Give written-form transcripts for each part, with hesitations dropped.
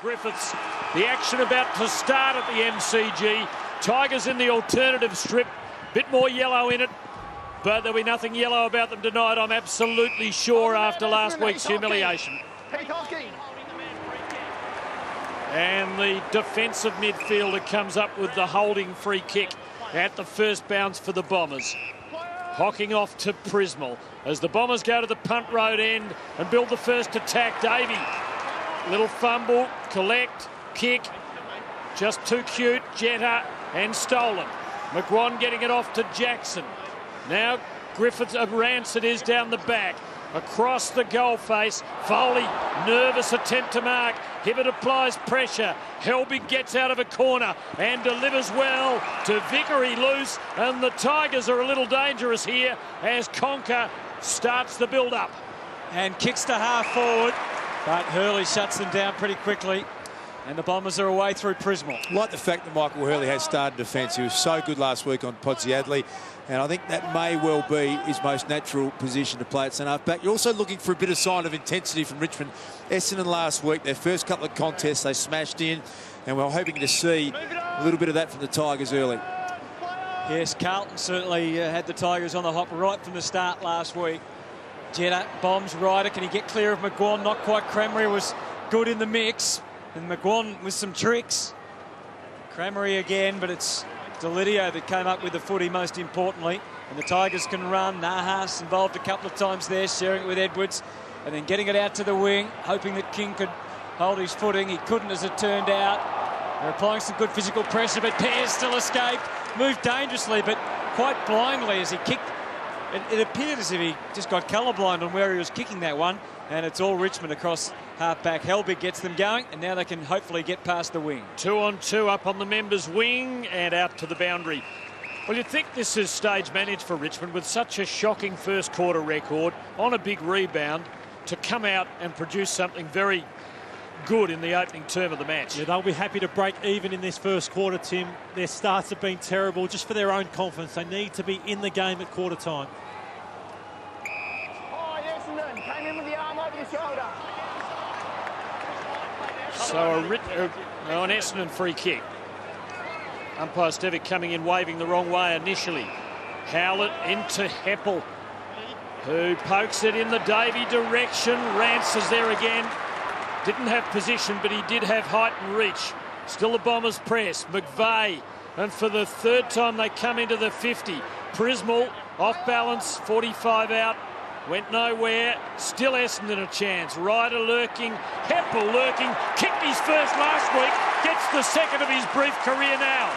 Griffiths. The action about to start at the MCG. Tigers in the alternative strip. Bit more yellow in it, but there'll be nothing yellow about them tonight, I'm absolutely sure, after last week's humiliation. And the defensive midfielder comes up with the holding free kick at the first bounce for the Bombers. Hocking off to Prismal as the Bombers go to the punt road end and build the first attack. Davey, little fumble, collect, kick, just too cute, Jetta, and stolen. McGuan getting it off to Jackson. Now Griffiths, Rance it is down the back. Across the goal face, Foley, nervous attempt to mark. Hibbert applies pressure. Helbig gets out of a corner and delivers well to Vickery, loose, and the Tigers are a little dangerous here as Conker starts the build-up. And kicks to half forward, but Hurley shuts them down pretty quickly. And the Bombers are away through Prismal. Like the fact that Michael Hurley has started defence. He was so good last week on Podsiadly, and I think that may well be his most natural position to play at centre-half back. You're also looking for a bit of sign of intensity from Richmond. Essendon last week, their first couple of contests, they smashed in, and we're hoping to see a little bit of that from the Tigers early. Yes, Carlton certainly had the Tigers on the hop right from the start last week. Jetta bombs Ryder. Can he get clear of McGuan? Not quite. Cranberry was good in the mix. And McGuan with some tricks. Cranberry again, but it's Delidio that came up with the footy most importantly. And the Tigers can run. Nahas involved a couple of times there, sharing it with Edwards. And then getting it out to the wing, hoping that King could hold his footing. He couldn't, as it turned out. They're applying some good physical pressure, but Pearce still escaped. Moved dangerously, but quite blindly as he kicked. It appeared as if he just got colourblind on where he was kicking that one. And it's all Richmond across half-back. Helbig gets them going, and now they can hopefully get past the wing. 2-on-2 up on the members' wing and out to the boundary. Well, you'd think this is stage managed for Richmond with such a shocking first quarter record on a big rebound to come out and produce something very good in the opening term of the match. Yeah, they'll be happy to break even in this first quarter, Tim. Their starts have been terrible just for their own confidence. They need to be in the game at quarter time. Came in with the arm over your shoulder. So an Essendon free kick. Umpire Stevic coming in waving the wrong way initially. Howlett into Heppel, who pokes it in the Davey direction. Rance is there again. Didn't have position, but he did have height and reach. Still the Bombers press. McVeigh, and for the third time they come into the 50. Prismal off balance, 45 out. Went nowhere. Still Essendon a chance. Ryder lurking. Heppel lurking. Kicked his first last week. Gets the second of his brief career now.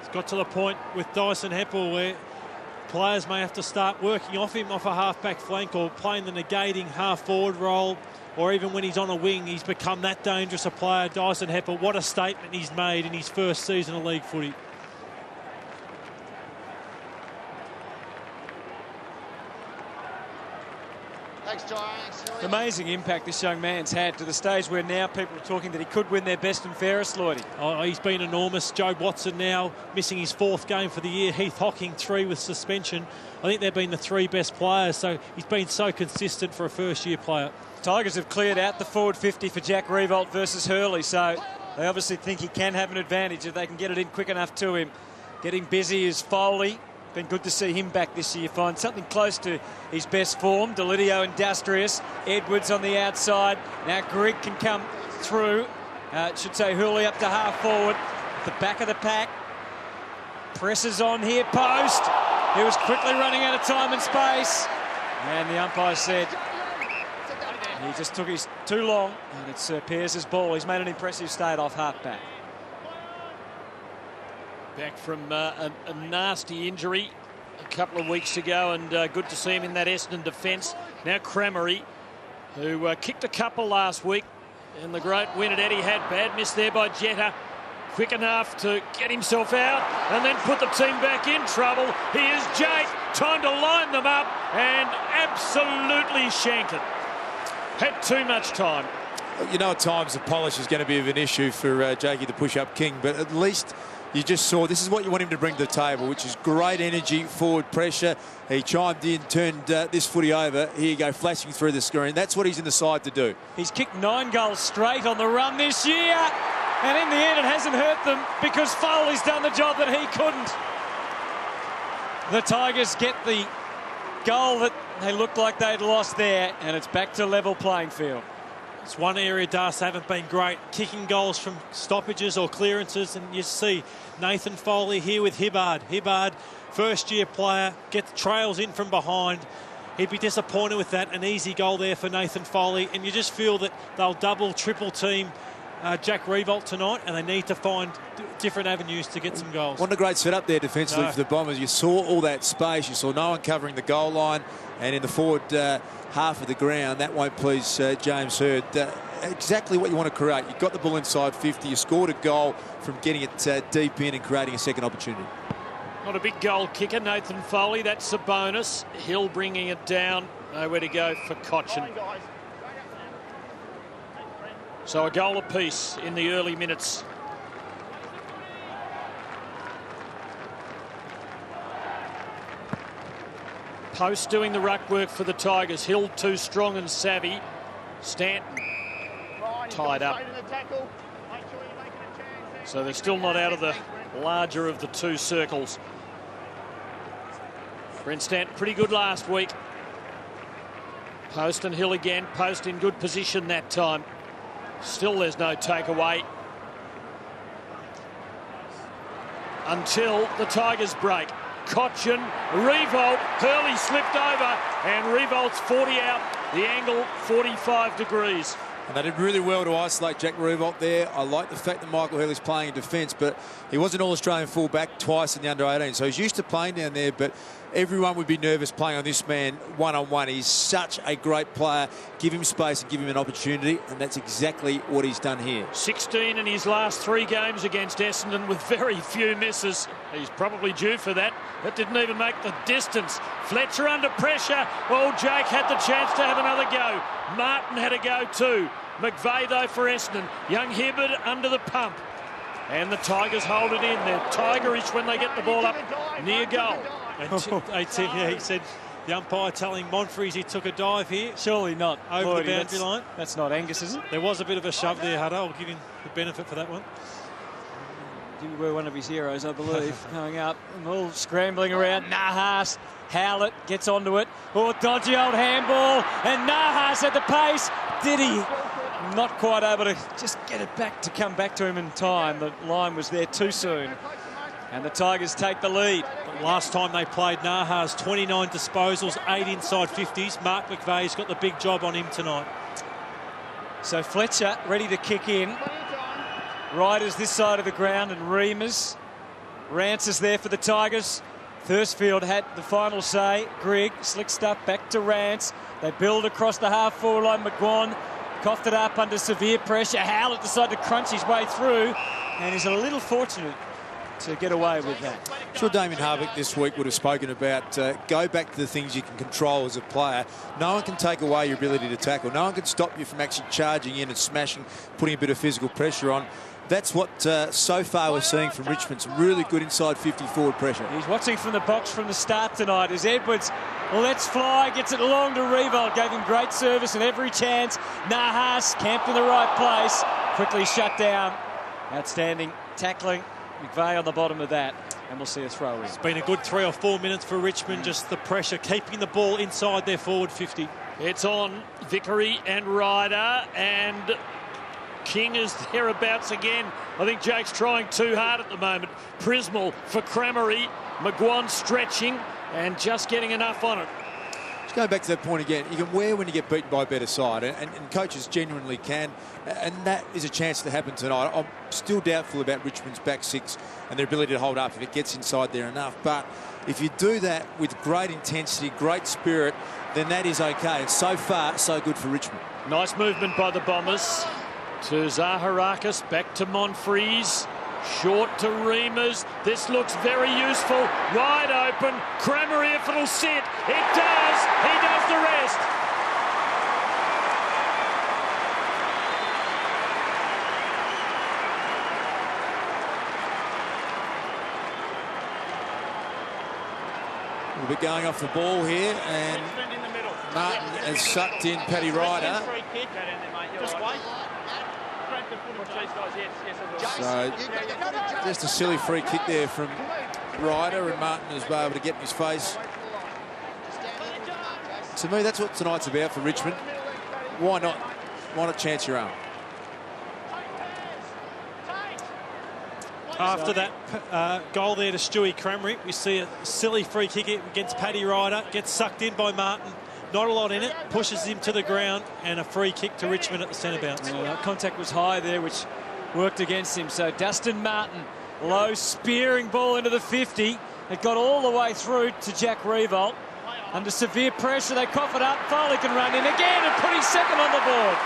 It's got to the point with Dyson Heppel where players may have to start working off him off a half-back flank or playing the negating half-forward role. Or even when he's on a wing, he's become that dangerous a player. Dyson Heppel, what a statement he's made in his first season of league footy. Thanks, Giants. Amazing impact this young man's had, to the stage where now people are talking that he could win their best and fairest, Lloydie. Oh, he's been enormous. Jobe Watson now missing his fourth game for the year. Heath Hocking 3 with suspension. I think they've been the 3 best players, so he's been so consistent for a first-year player. Tigers have cleared out the forward 50 for Jack Revolt versus Hurley, so they obviously think he can have an advantage if they can get it in quick enough to him. Getting busy is Foley. Been good to see him back this year. Find something close to his best form. Delidio industrious. Edwards on the outside. Now Grigg can come through. Should say Hurley up to half forward. At the back of the pack. Presses on here. Post. He was quickly running out of time and space. And the umpire said he just took his too long. And it's Pearce's ball. He's made an impressive start off half back. Back from a nasty injury a couple of weeks ago, and good to see him in that Essendon defence. Now Cranberry, who kicked a couple last week in the great win at Etihad. Bad miss there by Jetta. Quick enough to get himself out and then put the team back in trouble. Here's Jake. Time to line them up and absolutely shank it. Had too much time. You know, at times the polish is going to be of an issue for Jakey the push-up king, but at least you just saw this is what you want him to bring to the table, which is great energy, forward pressure. He chimed in, turned this footy over. Here you go, flashing through the screen. That's what he's in the side to do. He's kicked 9 goals straight on the run this year. And in the end, it hasn't hurt them because Foley's done the job that he couldn't. The Tigers get the goal that they looked like they'd lost there, and it's back to level playing field. It's one area Darcy haven't been great, kicking goals from stoppages or clearances, and you see Nathan Foley here with Hibbard. Hibbard, first-year player, gets trails in from behind. He'd be disappointed with that. An easy goal there for Nathan Foley, and you just feel that they'll double, triple team Jack Riewoldt tonight, and they need to find different avenues to get some goals. Wasn't a great setup there defensively for the Bombers. You saw all that space. You saw no one covering the goal line, and in the forward half of the ground, that won't please James Hird. Exactly what you want to create. You got the ball inside 50. You scored a goal from getting it deep in and creating a second opportunity. Not a big goal kicker, Nathan Foley. That's a bonus. Hill bringing it down. Nowhere to go for Cochin. So a goal apiece in the early minutes. Post doing the ruck work for the Tigers. Hill too strong and savvy. Stanton tied up. So they're still not out of the larger of the two circles. Brent Stanton pretty good last week. Post and Hill again. Post in good position that time. Still there's no takeaway until the Tigers break. Cochin, Riewoldt, Hurley slipped over, and Riewoldt's 40 out, the angle 45 degrees. And they did really well to isolate Jack Riewoldt there. I like the fact that Michael Hurley's playing in defence, but he was an All-Australian fullback twice in the under-18, so he's used to playing down there, but everyone would be nervous playing on this man one-on-one. He's such a great player. Give him space and give him an opportunity, and that's exactly what he's done here. 16 in his last 3 games against Essendon with very few misses. He's probably due for that. That didn't even make the distance. Fletcher under pressure. Well, Jake had the chance to have another go. Martin had a go too. McVeigh, though, for Essendon. Young Hibbard under the pump. And the Tigers hold it in. They're tigerish when they get the ball up near goal. And he said the umpire telling Monfries he took a dive here. Surely not. Over the boundary line. That's not Angus, is it? There was a bit of a shove there, Hutto. I'll give him the benefit for that one. You were one of his heroes, I believe, coming up. And all scrambling around. Nahas, Howlett gets onto it. Oh, dodgy old handball. And Nahas at the pace. Did he? Not quite able to just get it back to come back to him in time. The line was there too soon. And the Tigers take the lead. But last time they played, Nahas 29 disposals, 8 inside 50s. Mark McVeigh's got the big job on him tonight. So Fletcher ready to kick in. Riders this side of the ground, and Reamers. Rance is there for the Tigers. Thursfield had the final say. Grigg, slick stuff back to Rance. They build across the half-forward line. McGuan coughed it up under severe pressure. Howlett decided to crunch his way through, and he's a little fortunate to get away with that. I'm sure Damien Harvick this week would have spoken about go back to the things you can control as a player. No one can take away your ability to tackle. No one can stop you from actually charging in and smashing, putting a bit of physical pressure on. That's what so far we're seeing from Richmond. Some really good inside 50 forward pressure. He's watching from the box from the start tonight as Edwards lets fly, gets it along to Riewoldt, gave him great service and every chance. Nahas camped in the right place, quickly shut down. Outstanding tackling. McVeigh on the bottom of that, and we'll see a throw in. It's been a good 3 or 4 minutes for Richmond, just the pressure, keeping the ball inside their forward 50. It's on Vickery and Ryder, and King is thereabouts again. I think Jake's trying too hard at the moment. Prismal for Cramery. McGuan stretching and just getting enough on it. Just going back to that point again, you can wear when you get beaten by a better side, and coaches genuinely can, and that is a chance to happen tonight. I'm still doubtful about Richmond's back 6 and their ability to hold up if it gets inside there enough, but if you do that with great intensity, great spirit, then that is okay, and so far, so good for Richmond. Nice movement by the Bombers. To Zaharakis, back to Monfries. Short to Reamers. This looks very useful. Wide open. Cramery, if it'll sit. It does. He does the rest. little bit going off the ball here, and Martin has sucked in Paddy Ryder. So just a silly free kick there from Ryder, and Martin has been able to get in his face. To me, that's what tonight's about for Richmond. Why not? Why not chance your own? After that goal there to Stewie Cramerick, we see a silly free kick against Paddy Ryder. Gets sucked in by Martin. Not a lot in it. Pushes him to the ground, and a free kick to Richmond at the centre bounce. That contact was high there, which worked against him. So Dustin Martin, low spearing ball into the 50. It got all the way through to Jack Revolt. Under severe pressure, they cough it up. Foley can run in again and put his second on the board.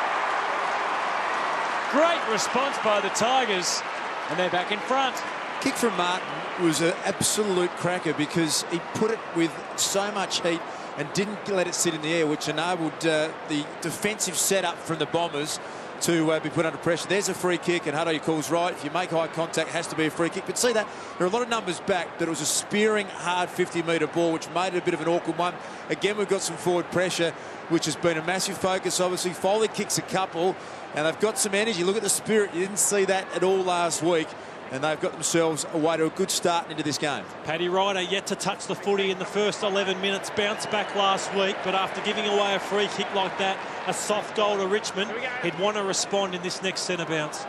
Great response by the Tigers, and they're back in front. Kick from Martin was an absolute cracker because he put it with so much heat and didn't let it sit in the air, which enabled the defensive setup from the Bombers to be put under pressure. There's a free kick, and Hutto calls right. If you make eye contact, it has to be a free kick. But see that? There are a lot of numbers back that it was a spearing, hard 50-metre ball, which made it a bit of an awkward one. Again, we've got some forward pressure, which has been a massive focus, obviously. Foley kicks a couple, and they've got some energy. Look at the spirit. You didn't see that at all last week. And they've got themselves away to a good start into this game. Paddy Ryder yet to touch the footy in the first 11 minutes. Bounced back last week, but after giving away a free kick like that, a soft goal to Richmond, he'd want to respond in this next centre bounce.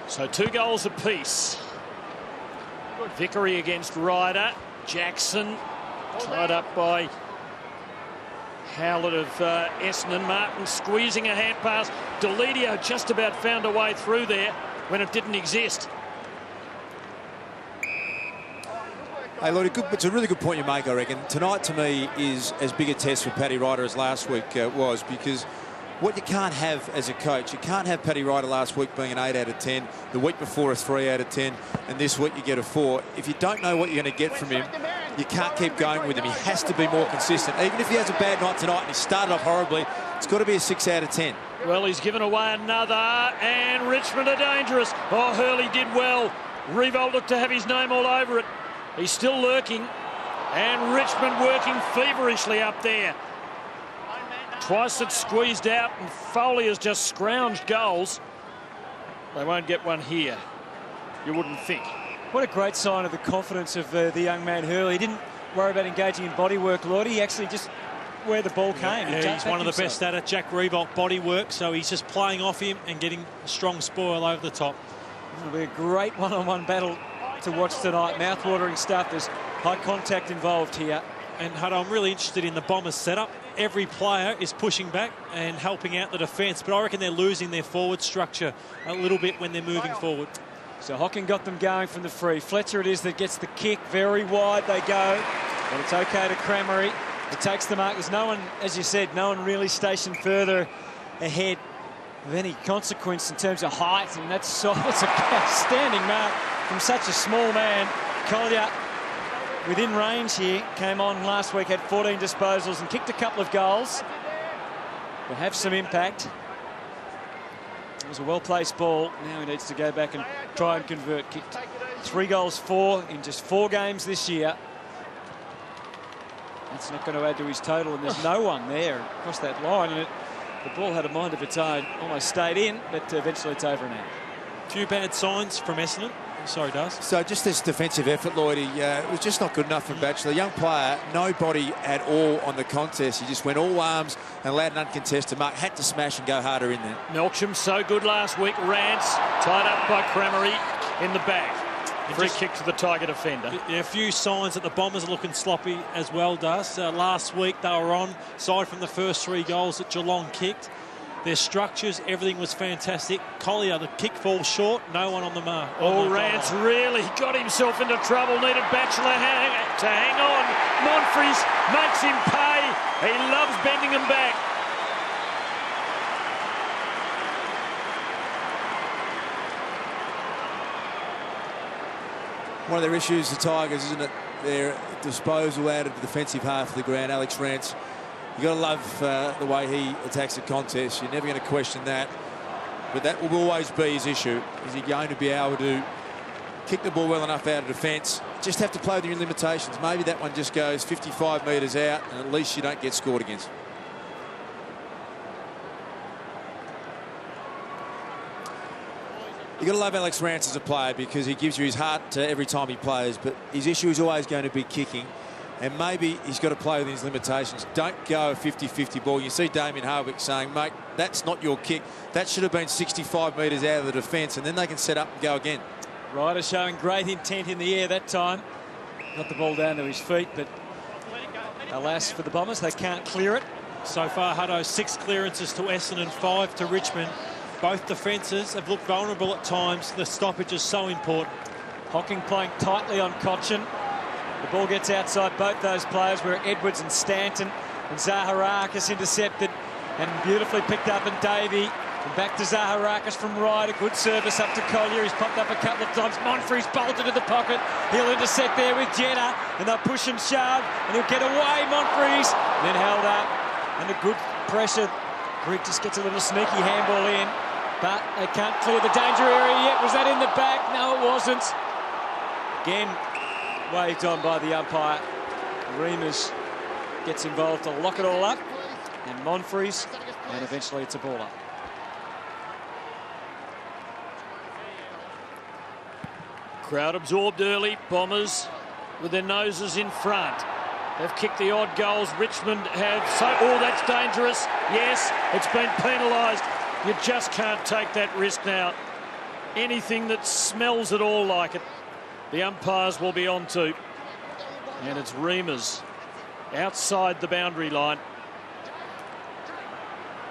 So 2 goals apiece. Vickery against Ryder. Jackson tied up by Howlett of Essendon. Martin squeezing a hand pass. Deledio just about found a way through there when it didn't exist. Hey, Lloyd, it's a really good point you make, I reckon. Tonight, to me, is as big a test for Paddy Ryder as last week was, because what you can't have as a coach, you can't have Paddy Ryder last week being an 8 out of 10, the week before a 3 out of 10, and this week you get a 4. If you don't know what you're going to get from him, you can't keep going with him. He has to be more consistent. Even if he has a bad night tonight and he started off horribly, it's got to be a 6 out of 10. Well, he's given away another, and Richmond are dangerous. Oh, Hurley did well. Revolt looked to have his name all over it. He's still lurking, and Richmond working feverishly up there. Twice it's squeezed out, and Foley has just scrounged goals. They won't get one here, you wouldn't think. What a great sign of the confidence of the young man Hurley. He didn't worry about engaging in body work, Lord. He actually just where the ball came. Yeah, he's one of the best at it. Jack Revolt body work, so he's just playing off him and getting a strong spoil over the top. It'll be a great one-on-one battle to watch tonight. Mouth-watering stuff. There's high contact involved here. And Hutto, I'm really interested in the Bombers setup. Every player is pushing back and helping out the defence, but I reckon they're losing their forward structure a little bit when they're moving forward. So Hocking got them going from the free. Fletcher it is that gets the kick. Very wide they go, but it's okay to Crameri. It takes the mark. There's no one, as you said, no one really stationed further ahead of any consequence in terms of height, and it's a standing mark from such a small man. Collier within range here, came on last week, had 14 disposals and kicked a couple of goals. Will have some impact. It was a well-placed ball. Now he needs to go back and try and convert. Kicked 3 goals, 4 in just 4 games this year. That's not going to add to his total, and there's no one there across that line. And the ball had a mind of its own, almost stayed in, but eventually it's over and out. A few bad signs from Essendon. Sorry, Daz. So just this defensive effort, Lloyd, it was just not good enough from Batchelor. Young player, no body at all on the contest. He just went all arms and allowed an uncontested mark. Had to smash and go harder in there. Melksham so good last week. Rance tied up by Crameri in the back. Free kick to the Tiger defender. Yeah, a few signs that the Bombers are looking sloppy as well, Daz. Last week they were on, aside from the first 3 goals that Geelong kicked. Their structures, everything was fantastic. Collier, the kick falls short, no one on the mark. Oh, Rance really got himself into trouble. Needed Batchelor to hang on. Monfries makes him pay. He loves bending them back. One of their issues, the Tigers, isn't it? Their disposal out of the defensive half of the ground. Alex Rance, you've got to love the way he attacks the contest. You're never going to question that. But that will always be his issue. Is he going to be able to kick the ball well enough out of defence. Just have to play with your limitations. Maybe that one just goes 55 metres out, and at least you don't get scored against. You've got to love Alex Rance as a player because he gives you his heart every time he plays, but his issue is always going to be kicking, and maybe he's got to play within his limitations. Don't go a 50-50 ball. You see Damien Harwick saying, mate, that's not your kick. That should have been 65 metres out of the defence, and then they can set up and go again. Ryder showing great intent in the air that time. Got the ball down to his feet, but alas for the Bombers, they can't clear it. So far, Hutto, 6 clearances to Essendon, 5 to Richmond. Both defences have looked vulnerable at times. The stoppage is so important. Hocking playing tightly on Cochin. The ball gets outside both those players, where Edwards and Stanton, and Zaharakis intercepted and beautifully picked up, and Davey. And back to Zaharakis from Ryder. Good service up to Collier. He's popped up a couple of times. Monfrey's bolted to the pocket. He'll intercept there with Jenner, and they'll push and shove, and he'll get away. Monfrey's then held up, and a good pressure. Grigg just gets a little sneaky handball in, but they can't clear the danger area yet. Was that in the back? No, it wasn't. Again, waved on by the umpire. Reimers gets involved to lock it all up, and Monfrey's, and eventually it's a ball up. Crowd absorbed early. Bombers with their noses in front. They've kicked the odd goals. Richmond have. Oh, that's dangerous. Yes, it's been penalised. You just can't take that risk now. Anything that smells at all like it, the umpires will be on to. And it's Reimers outside the boundary line.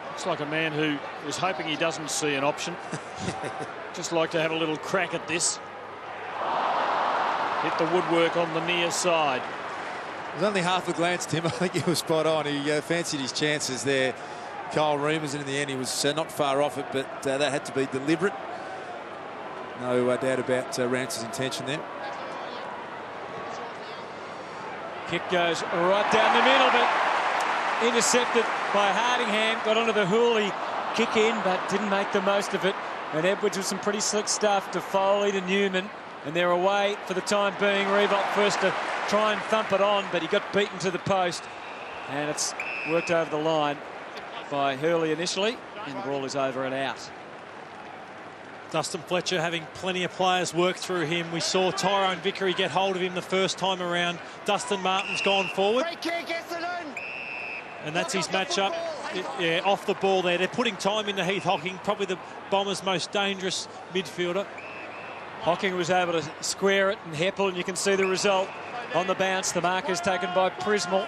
Looks like a man who was hoping he doesn't see an option. Just like to have a little crack at this. Hit the woodwork on the near side. It was only half a glance, Tim. I think he was spot on. He fancied his chances there, Kyle Reimers, and in the end he was not far off it, but that had to be deliberate. No doubt about Rance's intention there. Kick goes right down the middle, but intercepted by Hardingham. Got onto the Hooley kick in, but didn't make the most of it. And Edwards with some pretty slick stuff to Foley to Newman. And they're away for the time being. Revolt first to try and thump it on, but he got beaten to the post. And it's worked over the line by Hurley initially, and the ball is over and out. Dustin Fletcher having plenty of players work through him. We saw Tyrone Vickery get hold of him the first time around. Dustin Martin's gone forward. And that's his matchup. Yeah, off the ball there. They're putting time into Heath Hocking, probably the Bombers' most dangerous midfielder. Hocking was able to square it, and Heppel, and you can see the result on the bounce. The mark is taken by Prismal.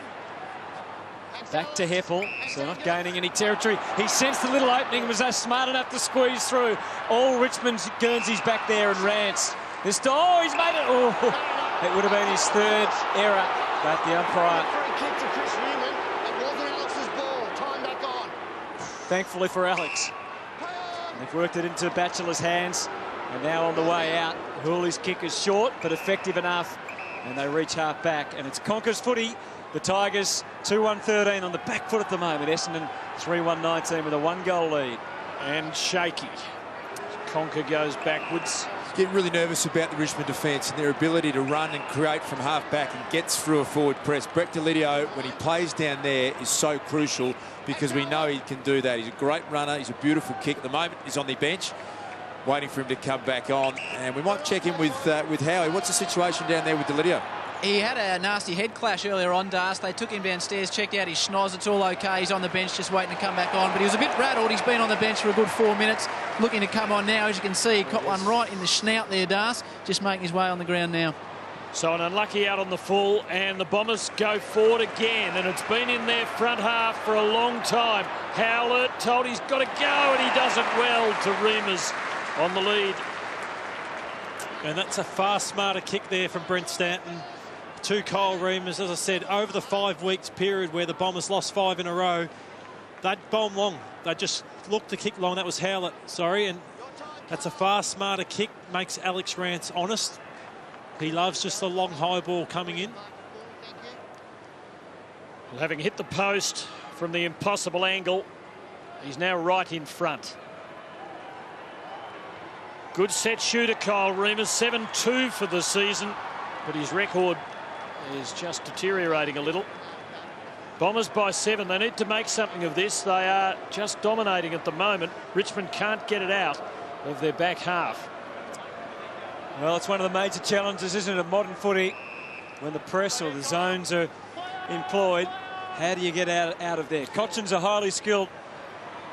Back to Heppel, so they're not gaining any territory. He sensed the little opening and was smart enough to squeeze through. All Richmond's Guernsey's back there, and Rance. He's made it. Oh, it would have been his 3rd error, but the umpire. Thankfully for Alex. They've worked it into Batchelor's hands. And now on the way out, Hooley's kick is short, but effective enough. And they reach half back. And it's Conker's footy. The Tigers 2-1-13 on the back foot at the moment. Essendon 3-1-19 with a 1-goal lead. And shaky. Conker goes backwards. Getting really nervous about the Richmond defence and their ability to run and create from half back and gets through a forward press. Brett Delidio, when he plays down there, is so crucial because we know he can do that. He's a great runner. He's a beautiful kick. At the moment, he's on the bench, waiting for him to come back on. And we might check in with Howie. What's the situation down there with Delidio? He had a nasty head clash earlier on, Das. They took him downstairs, checked out his schnoz. It's all okay. He's on the bench just waiting to come back on. But he was a bit rattled. He's been on the bench for a good 4 minutes, looking to come on now. As you can see, he caught one right in the snout there, Das. Just making his way on the ground now. So an unlucky out on the full, and the Bombers go forward again. And it's been in their front half for a long time. Howlett told he's got to go, and he does it well to Reimers on the lead. And that's a far smarter kick there from Brent Stanton to Kyle Reimers. As I said, over the 5 weeks period where the Bombers lost 5 in a row, they'd bomb long. They just looked to kick long. That was Howlett, sorry. And that's a far smarter kick. Makes Alex Rance honest. He loves just the long high ball coming in. Well, having hit the post from the impossible angle, he's now right in front. Good set shooter, Kyle Reimers, 7-2 for the season, but his record is just deteriorating a little. Bombers by 7. They need to make something of this. They are just dominating at the moment. Richmond can't get it out of their back half. Well, it's one of the major challenges, isn't it, of modern footy, when the press or the zones are employed. How do you get out of there? Cotchin's a highly skilled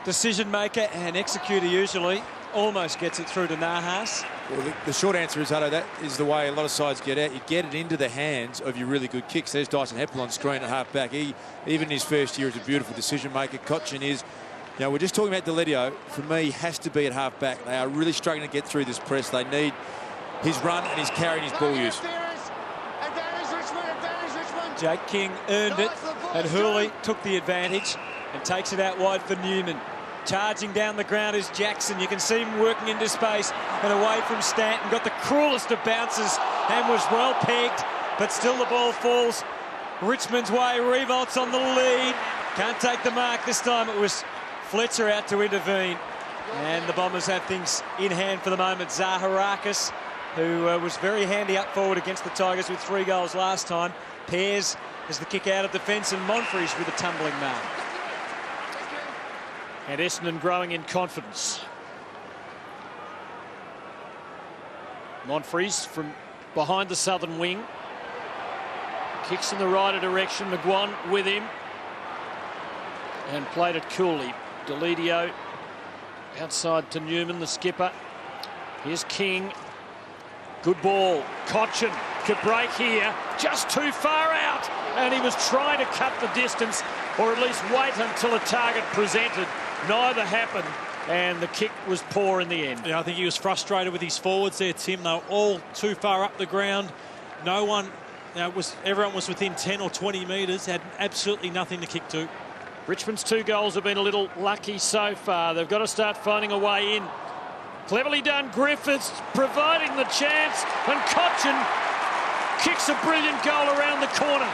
decision maker and executor usually. Almost gets it through to Nahas. Well, the short answer is, Hutto, that is the way a lot of sides get out. You get it into the hands of your really good kicks. There's Dyson Heppel on screen at half-back. He, even in his first year, is a beautiful decision-maker. Cotchin is, you know, we're just talking about Delidio. For me, has to be at half-back. They are really struggling to get through this press. They need his run and his carry and his ball use. Jake King earned it, and Hooley took the advantage and takes it out wide for Newman. Charging down the ground is Jackson. You can see him working into space and away from Stanton. Got the cruelest of bounces and was well pegged, but still the ball falls Richmond's way. Revolts on the lead. Can't take the mark this time. It was Fletcher out to intervene. And the Bombers have things in hand for the moment. Zaharakis, who was very handy up forward against the Tigers with 3 goals last time. Pears as the kick out of defence, and Monfries with a tumbling mark. And Essendon growing in confidence. Monfries from behind the southern wing. Kicks in the right direction. McGuan with him. And played it coolly. Delidio outside to Newman, the skipper. Here's King. Good ball. Cotchin could break here. Just too far out. And he was trying to cut the distance, or at least wait until a target presented. Neither happened, and the kick was poor in the end. Yeah, I think he was frustrated with his forwards there, Tim. They were all too far up the ground. No one, everyone was within 10 or 20 metres, had absolutely nothing to kick to. Richmond's 2 goals have been a little lucky so far. They've got to start finding a way in. Cleverly done, Griffiths providing the chance, and Cotchin kicks a brilliant goal around the corner.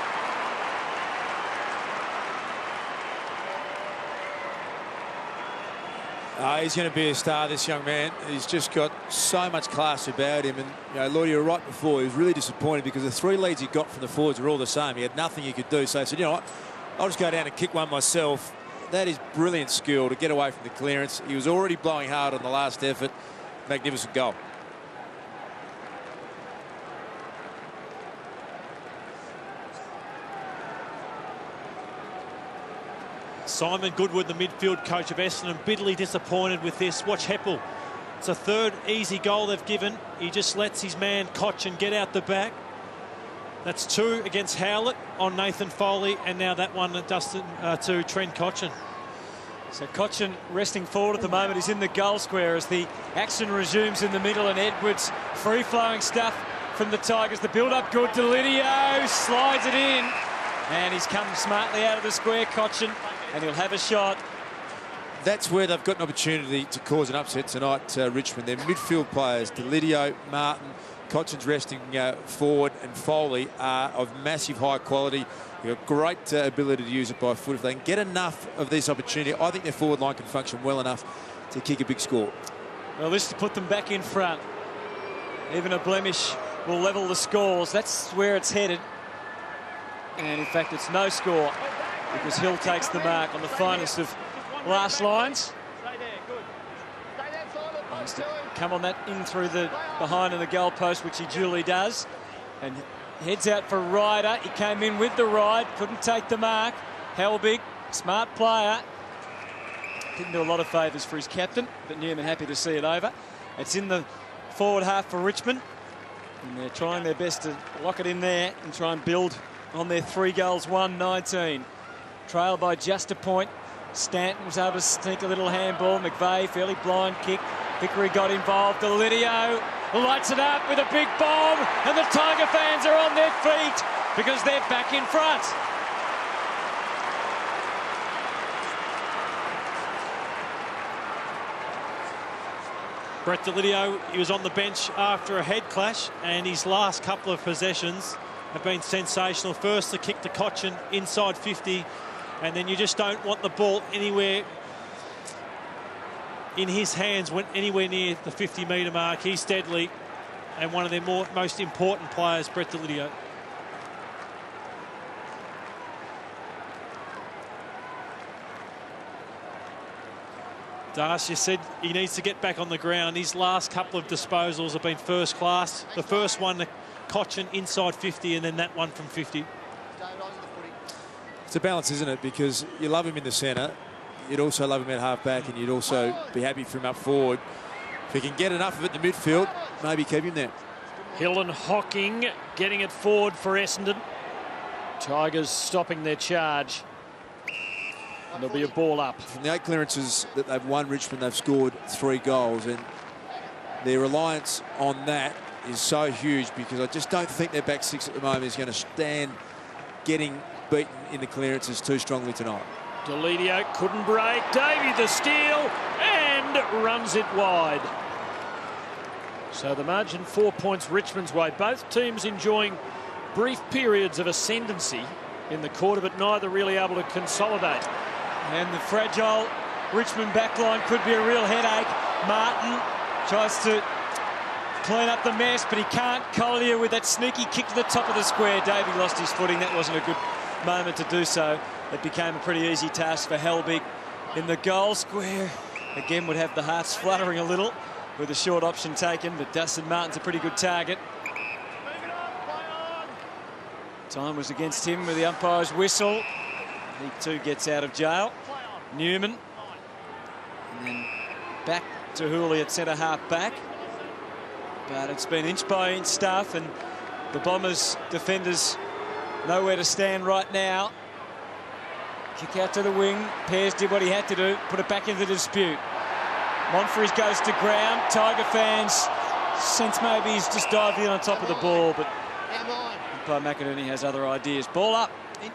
He's going to be a star, this young man. He's just got so much class about him. And, you know, Lloyd, you were right before. He was really disappointed because the 3 leads he got from the forwards were all the same. He had nothing he could do. So he said, you know what, I'll just go down and kick one myself. That is brilliant skill to get away from the clearance. He was already blowing hard on the last effort. Magnificent goal. Simon Goodwood, the midfield coach of Essendon, bitterly disappointed with this. Watch Heppel. It's a 3rd easy goal they've given. He just lets his man Cotchin get out the back. That's 2 against Howlett on Nathan Foley, and now that one to Trent Cotchin. So Cotchin resting forward at the moment. He's in the goal square as the action resumes in the middle, and Edwards free-flowing stuff from the Tigers. The build-up good. Delidio slides it in, and he's come smartly out of the square, Cotchin, and he'll have a shot. That's where they've got an opportunity to cause an upset tonight, Richmond. Their midfield players, Delidio, Martin, Cotchin's resting forward, and Foley are of massive high quality. They've got great ability to use it by foot. If they can get enough of this opportunity, I think their forward line can function well enough to kick a big score. Well, this to put them back in front. Even a blemish will level the scores. That's where it's headed. And in fact, it's no score because Hill takes the mark on the finest of last lines. Has to come on that in through the behind of the goal post, which he duly does, and heads out for Ryder. He came in with the ride, couldn't take the mark. Helbig, smart player, didn't do a lot of favours for his captain, but Newman happy to see it over. It's in the forward half for Richmond, and they're trying their best to lock it in there and try and build on their 3 goals, 1-19. Trailed by just a point. Stanton was able to sneak a little handball. McVeigh, fairly blind kick. Vickery got involved. Delidio lights it up with a big bomb, and the Tiger fans are on their feet because they're back in front. Brett Delidio, he was on the bench after a head clash, and his last couple of possessions have been sensational. First, the kick to Cotchin inside 50, and then you just don't want the ball anywhere in his hands went anywhere near the 50-metre mark. He's deadly, and one of their most important players, Brett Delidio. Darcy said he needs to get back on the ground. His last couple of disposals have been first class. The first one, Cochin inside 50, and then that one from 50. It's a balance, isn't it? Because you love him in the centre, you'd also love him at half-back, and you'd also be happy for him up forward. If he can get enough of it in the midfield, maybe keep him there. Hill and Hocking getting it forward for Essendon. Tigers stopping their charge. And there'll be a ball up. From the 8 clearances that they've won Richmond, they've scored 3 goals, and their reliance on that is so huge, because I just don't think their back 6 at the moment is going to stand getting beaten in the clearances too strongly tonight. Delidio couldn't break. Davey the steal and runs it wide. So the margin 4 points Richmond's way. Both teams enjoying brief periods of ascendancy in the quarter, but neither really able to consolidate. And the fragile Richmond backline could be a real headache. Martin tries to clean up the mess, but he can't. Collier with that sneaky kick to the top of the square. Davey lost his footing. That wasn't a good moment to do so. It became a pretty easy task for Helbig in the goal square. Again, would have the hearts fluttering a little with a short option taken, but Dustin Martin's a pretty good target. Time was against him with the umpire's whistle. He too gets out of jail. Newman. And then back to Hooley at centre half back. But it's been inch by inch stuff, and the Bombers defenders nowhere to stand right now. Kick out to the wing. Pears did what he had to do, put it back into the dispute. Monfries goes to ground. Tiger fans sense maybe he's just dived in on top of the ball, but umpire McInerney has other ideas. Ball up.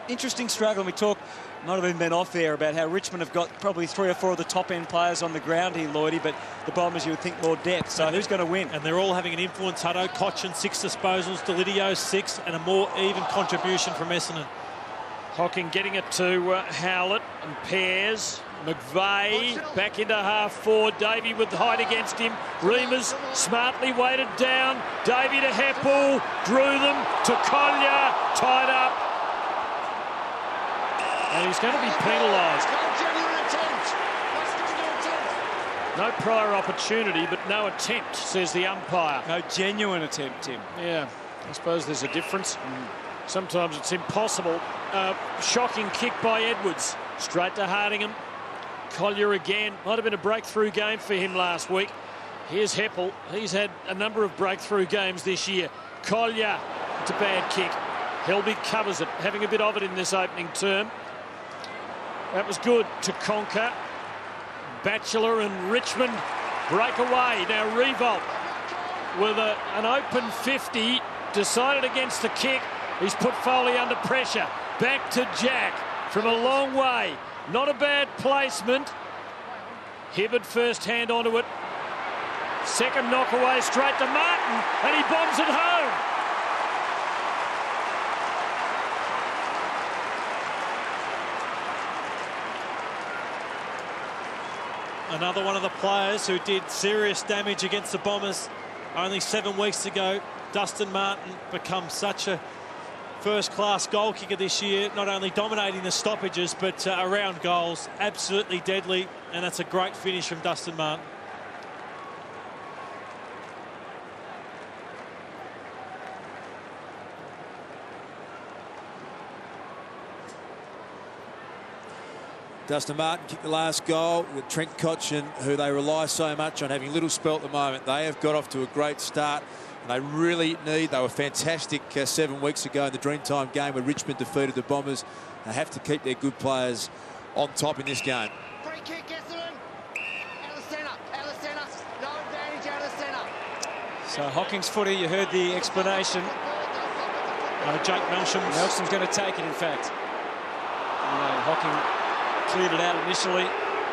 Interesting struggle. And we talk, might have even been off air, about how Richmond have got probably 3 or 4 of the top-end players on the ground here, Lloydie, but the Bombers, you would think, more depth. So who's going to win? And they're all having an influence. Hutto, Cochin, 6 disposals, Delidio 6, and a more even contribution from Essendon. Hocking getting it to Howlett and Pears. McVeigh back into half forward. Davey with the height against him. Reamers smartly weighted down. Davey to Heppel. Drew them to Collier. Tied up. And he's going to be penalised. No prior opportunity, but no attempt, says the umpire. No genuine attempt, Tim. Yeah, I suppose there's a difference. Sometimes it's impossible. Shocking kick by Edwards. Straight to Hardingham. Collier again. Might have been a breakthrough game for him last week. Here's Heppel. He's had a number of breakthrough games this year. Collier. It's a bad kick. Helbig covers it, having a bit of it in this opening term. That was good to Conker. Batchelor and Richmond break away. Now Revolt with an open 50. Decided against the kick. He's put Foley under pressure. Back to Jack from a long way. Not a bad placement. Hibbard first hand onto it. Second knock away straight to Martin, and he bombs it home. Another one of the players who did serious damage against the Bombers only 7 weeks ago. Dustin Martin becomes such a first-class goal kicker this year, not only dominating the stoppages, but around goals. Absolutely deadly, and that's a great finish from Dustin Martin. Dustin Martin kicked the last goal with Trent Cochin, who they rely so much on having little spell at the moment. They have got off to a great start, and they really need. They were fantastic 7 weeks ago in the Dreamtime game where Richmond defeated the Bombers. They have to keep their good players on top in this game. Free kick, Essendon. Out of the centre, out of the centre. No advantage out of the centre. So Hocking's footy, you heard the explanation. Jake Melsham's going to take it, in fact. Hocking cleared it out initially.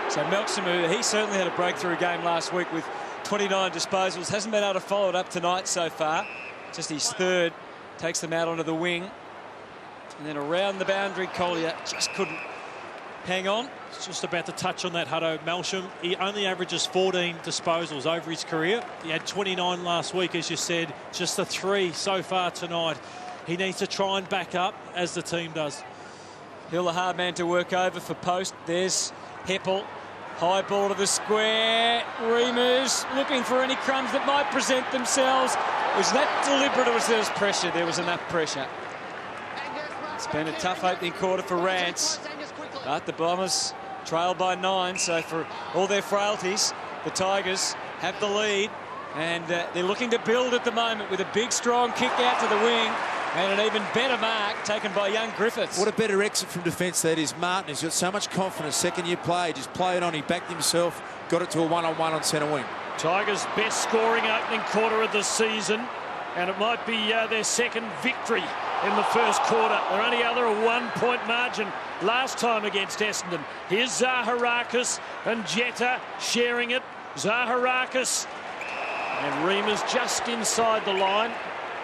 So Melksham, he certainly had a breakthrough game last week with 29 disposals. Hasn't been able to follow it up tonight so far. Just his third. Takes them out onto the wing. And then around the boundary, Collier just couldn't hang on. Just about to touch on that, Hutto. Melsham, he only averages 14 disposals over his career. He had 29 last week, as you said, just the 3 so far tonight. He needs to try and back up, as the team does. Hill, a hard man to work over for post. There's Heppel. High ball to the square. Remus looking for any crumbs that might present themselves. Was that deliberate or was there pressure? There was enough pressure. It's been a tough opening quarter for Rance. But the Bombers trail by 9, so for all their frailties, the Tigers have the lead. And they're looking to build at the moment with a big, strong kick out to the wing. And an even better mark taken by young Griffiths. What a better exit from defence that is. Martin has got so much confidence. Second-year play, just played on. He backed himself, got it to a one-on-one on centre wing. Tigers' best scoring opening quarter of the season, and it might be their second victory in the first quarter. They're only under a 1-point margin last time against Essendon. Here's Zaharakis and Jetta sharing it. Zaharakis and Remus just inside the line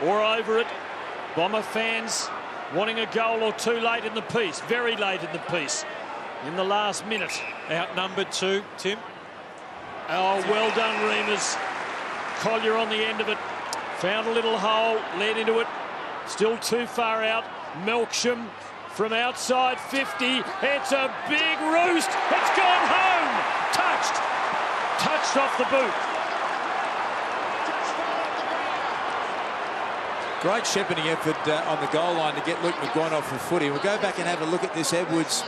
or over it. Bomber fans wanting a goal or two late in the piece, very late in the piece, in the last minute. Outnumbered too, Tim. Oh, well done, Remus. Collier on the end of it. Found a little hole, led into it. Still too far out. Melksham from outside 50. It's a big roost. It's gone home. Touched off the boot. Great shepherding effort on the goal line to get Luke McGuan off the footy. We'll go back and have a look at this. Edwards,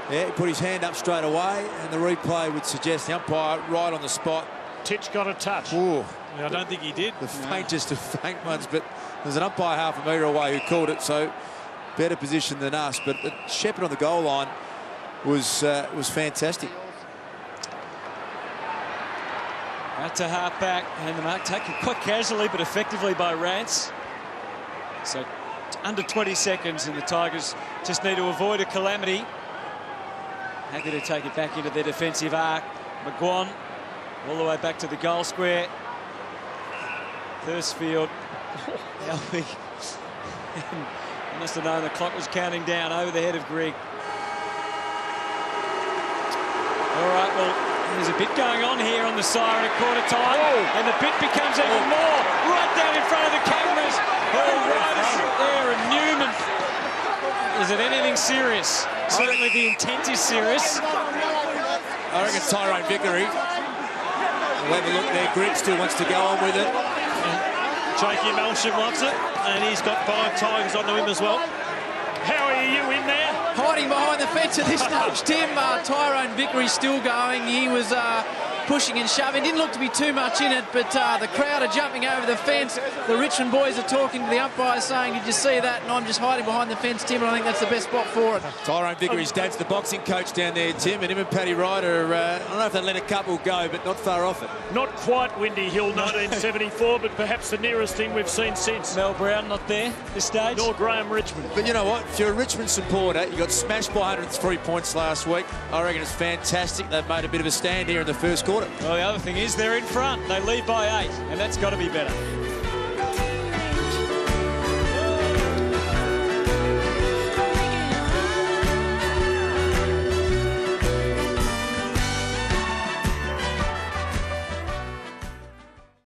yeah, he put his hand up straight away, and the replay would suggest the umpire right on the spot. Titch got a touch. Ooh. Yeah, I don't think he did. The faintest of faint ones, but there's an umpire half a metre away who called it, so better position than us. But the shepherd on the goal line was fantastic. That's a half back, and the mark taken quite casually but effectively by Rance. So under 20 seconds, and the Tigers just need to avoid a calamity. Happy to take it back into their defensive arc. McGuan all the way back to the goal square. Thursfield. I must have known the clock was counting down over the head of Grigg. All right, well, there's a bit going on here on the siren at quarter time, and the bit becomes even more right down in front of the cameras. Oh, right there, and Newman. Is it anything serious? Certainly the intent is serious. I reckon Tyrone Vickery will have a look there. Grigg still wants to go on with it. Jakey Melsham wants it, and he's got 5 Tigers onto him as well. How are you in there? Hiding behind the fence at this stage, Tim. Tyrone Vickery still going. He was pushing and shoving. Didn't look to be too much in it, but the crowd are jumping over the fence. The Richmond boys are talking to the umpire saying, did you see that? And I'm just hiding behind the fence, Tim, and I think that's the best spot for it. Tyrone Vickery's dad's the boxing coach down there, Tim, and him and Paddy Ryder, I don't know if they let a couple go, but not far off it. Not quite Windy Hill 1974, but perhaps the nearest thing we've seen since. Mel Brown not there at this stage. Nor Graham Richmond. But you know what? If you're a Richmond supporter, you got smashed by 103 points last week. I reckon it's fantastic. They've made a bit of a stand here in the first quarter. Well, the other thing is they're in front. They lead by 8, and that's got to be better.